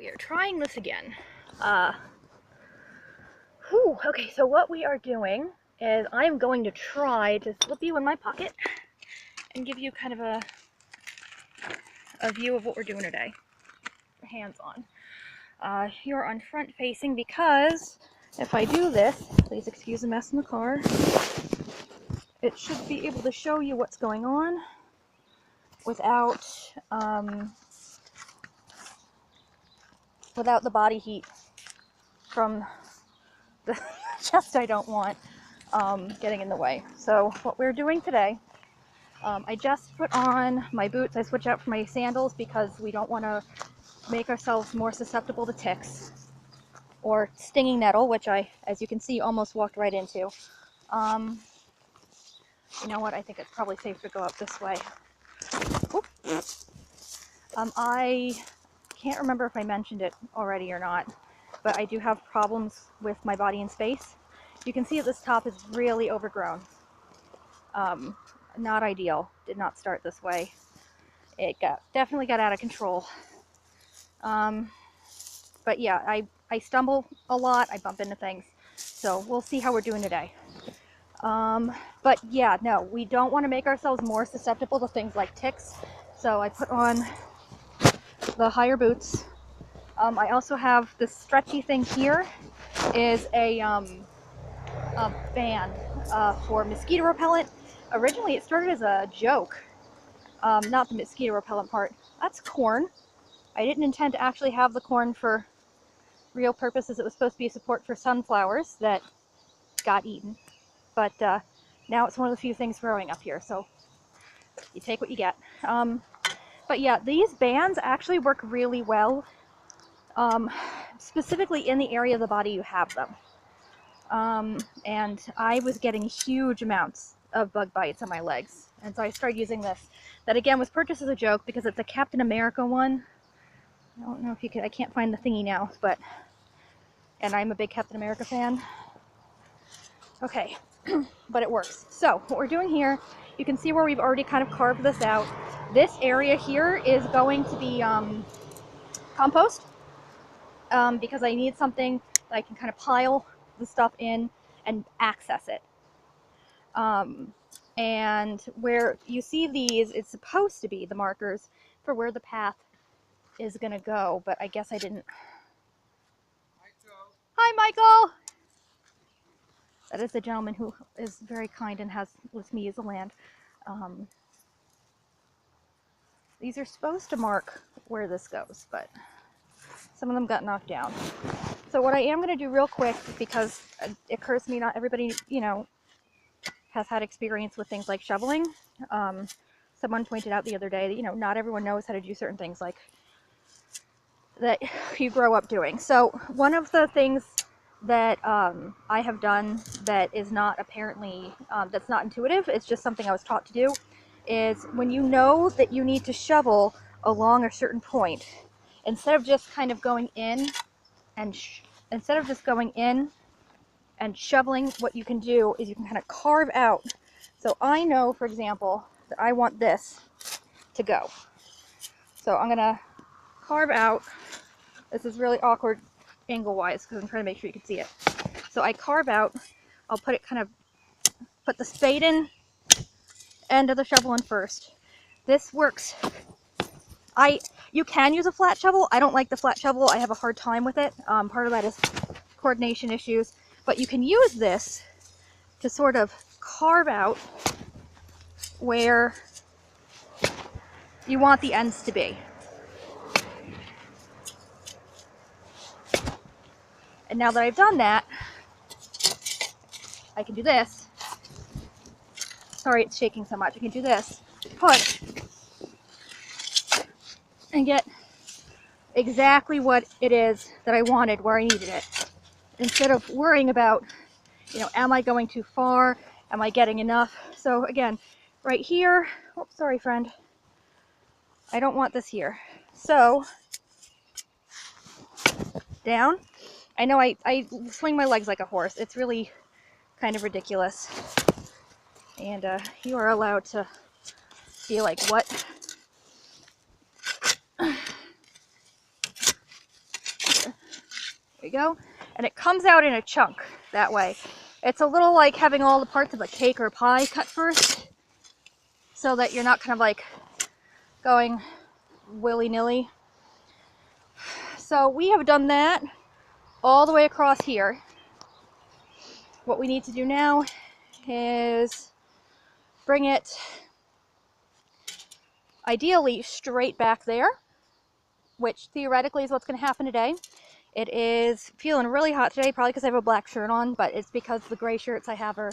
we are trying this again. Okay, so what we are doing is I'm going to try to slip you in my pocket and give you kind of a view of what we're doing today. Hands on. You're on front facing because if I do this, please excuse the mess in the car, it should be able to show you what's going on without without the body heat from the chest I don't want getting in the way. So what we're doing today, I just put on my boots. I switch out for my sandals because we don't want to make ourselves more susceptible to ticks or stinging nettle, which I, as you can see, almost walked right into. You know what? I think it's probably safe to go up this way. I can't remember if I mentioned it already or not, but I do have problems with my body in space. You can see that this top is really overgrown. Not ideal. Did not start this way. It definitely got out of control. But yeah, I stumble a lot. I bump into things. So we'll see how we're doing today. But yeah, no, we don't want to make ourselves more susceptible to things like ticks. So I put on the higher boots. I also have this stretchy thing here is a band for mosquito repellent. Originally it started as a joke, not the mosquito repellent part. That's corn. I didn't intend to actually have the corn for real purposes. It was supposed to be a support for sunflowers that got eaten. But now it's one of the few things growing up here, so you take what you get. But yeah, these bands actually work really well, specifically in the area of the body you have them. And I was getting huge amounts of bug bites on my legs, and so I started using this. That again was purchased as a joke because it's a Captain America one. I don't know if you can, I can't find the thingy now, but, and I'm a big Captain America fan. Okay, but it works. So what we're doing here, you can see where we've already kind of carved this out. This area here is going to be compost, because I need something that I can kind of pile the stuff in and access it. And where you see these, it's supposed to be the markers for where the path is going to go, but I guess I didn't. Hi, Michael! That is the gentleman who is very kind and has let me use the land. These are supposed to mark where this goes, but some of them got knocked down. So what I am going to do real quick, because it occurs to me not everybody, you know, has had experience with things like shoveling. Someone pointed out the other day that, you know, not everyone knows how to do certain things like that you grow up doing. So one of the things that I have done that is not apparently, that's not intuitive, it's just something I was taught to do, is when you know that you need to shovel along a certain point, instead of just kind of going in and shoveling, what you can do is you can kind of carve out. So I know, for example, that I want this to go. So I'm going to carve out. This is really awkward angle-wise because I'm trying to make sure you can see it. So I carve out, I'll put it kind of, put the spade in, end of the shovel in first. This works. You can use a flat shovel. I don't like the flat shovel. I have a hard time with it. Part of that is coordination issues. But you can use this to sort of carve out where you want the ends to be. And now that I've done that, I can do this. Sorry it's shaking so much. I can do this, push, and get exactly what it is that I wanted where I needed it. Instead of worrying about, you know, am I going too far? Am I getting enough? So again, right here, oops, sorry friend, I don't want this here. So, down. I know I swing my legs like a horse. It's really kind of ridiculous. And you are allowed to be like, what? you go. And it comes out in a chunk that way. It's a little like having all the parts of a cake or pie cut first, so that you're not kind of like going willy-nilly. So we have done that all the way across here. What we need to do now is bring it ideally straight back there, which theoretically is what's going to happen today. It is feeling really hot today, probably because I have a black shirt on, but it's because the gray shirts I have are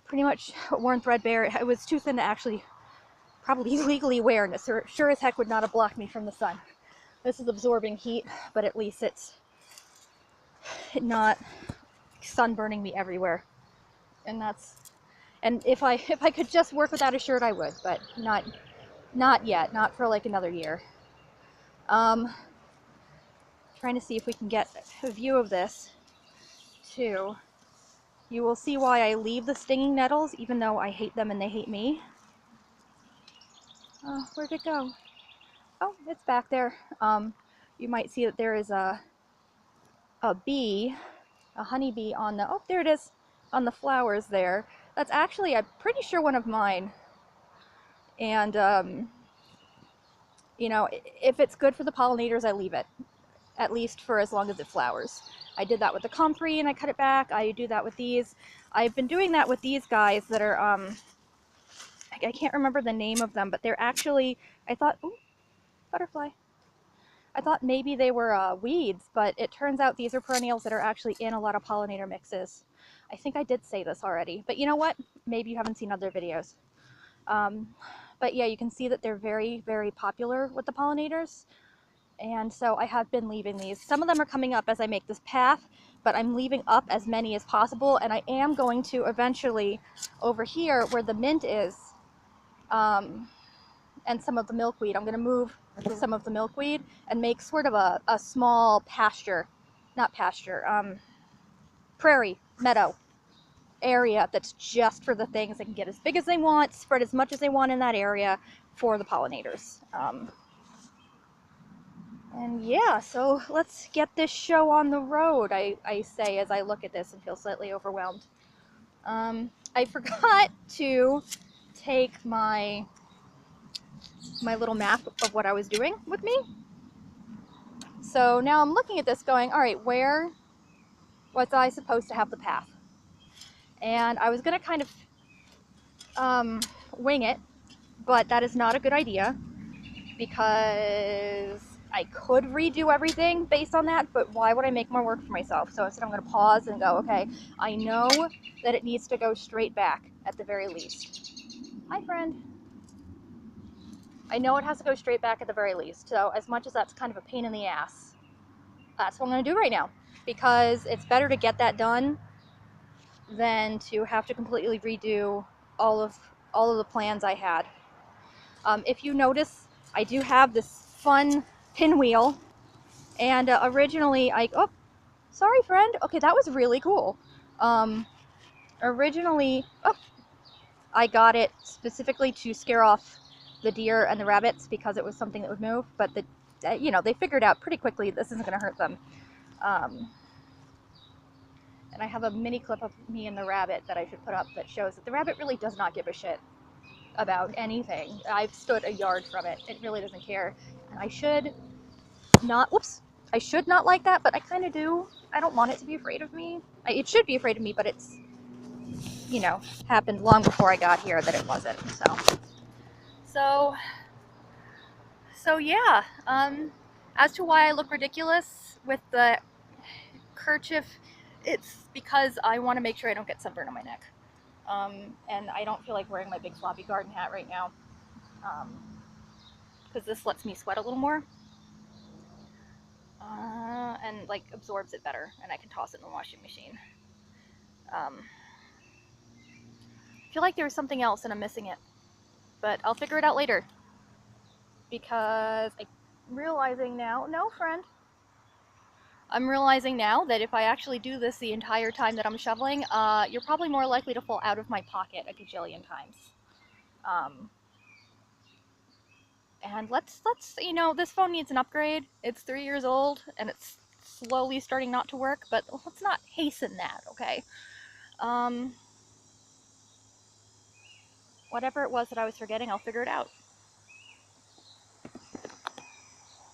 pretty much worn threadbare. It was too thin to actually probably legally wear, and it sure as heck would not have blocked me from the sun. This is absorbing heat, but at least it's not sunburning me everywhere. And if I could just work without a shirt, I would, but not yet, not for like another year. Trying to see if we can get a view of this too. You will see why I leave the stinging nettles, even though I hate them and they hate me. Oh, where'd it go? Oh, it's back there. You might see that there is a bee, a honeybee on the, oh, there it is, on the flowers there. That's actually, I'm pretty sure, one of mine. And, you know, if it's good for the pollinators, I leave it, at least for as long as it flowers. I did that with the comfrey and I cut it back. I do that with these. I've been doing that with these guys that are, I can't remember the name of them, but they're actually, I thought, ooh, butterfly. I thought maybe they were weeds, but it turns out these are perennials that are actually in a lot of pollinator mixes. I think I did say this already, but you know what? Maybe you haven't seen other videos. But yeah, you can see that they're very, very popular with the pollinators. And so I have been leaving these. Some of them are coming up as I make this path, but I'm leaving up as many as possible. And I am going to eventually, over here where the mint is, and some of the milkweed, I'm going to move some of the milkweed and make sort of a small pasture, not pasture, prairie, meadow area that's just for the things. They can get as big as they want, spread as much as they want in that area for the pollinators. And yeah, so let's get this show on the road, I say as I look at this and feel slightly overwhelmed. I forgot to take my little map of what I was doing with me. So now I'm looking at this going, all right, where was I supposed to have the path? And I was going to kind of wing it, but that is not a good idea because I could redo everything based on that, but why would I make more work for myself? So instead I'm going to pause and go, okay, I know that it needs to go straight back at the very least. Hi, friend. I know it has to go straight back at the very least. So as much as that's kind of a pain in the ass, that's what I'm going to do right now, because it's better to get that done than to have to completely redo all of the plans I had. If you notice, I do have this fun pinwheel, and originally oh, sorry friend, okay, that was really cool. Originally, oh, I got it specifically to scare off the deer and the rabbits because it was something that would move, but you know, they figured out pretty quickly this isn't going to hurt them. And I have a mini clip of me and the rabbit that I should put up that shows that the rabbit really does not give a shit about anything. I've stood a yard from it. It really doesn't care. And I should not, whoops, I should not like that, but I kind of do. I don't want it to be afraid of me. It should be afraid of me, but it's, you know, happened long before I got here that it wasn't. So yeah. As to why I look ridiculous with the kerchief, it's because I want to make sure I don't get sunburn on my neck. And I don't feel like wearing my big floppy garden hat right now, because this lets me sweat a little more, and like absorbs it better, and I can toss it in the washing machine. I feel like there's something else and I'm missing it, but I'll figure it out later, because I'm realizing now, no friend, I'm realizing now that if I actually do this the entire time that I'm shoveling, you're probably more likely to fall out of my pocket a gajillion times. And let's, you know, this phone needs an upgrade. It's 3 years old and it's slowly starting not to work, but let's not hasten that, okay? Whatever it was that I was forgetting, I'll figure it out.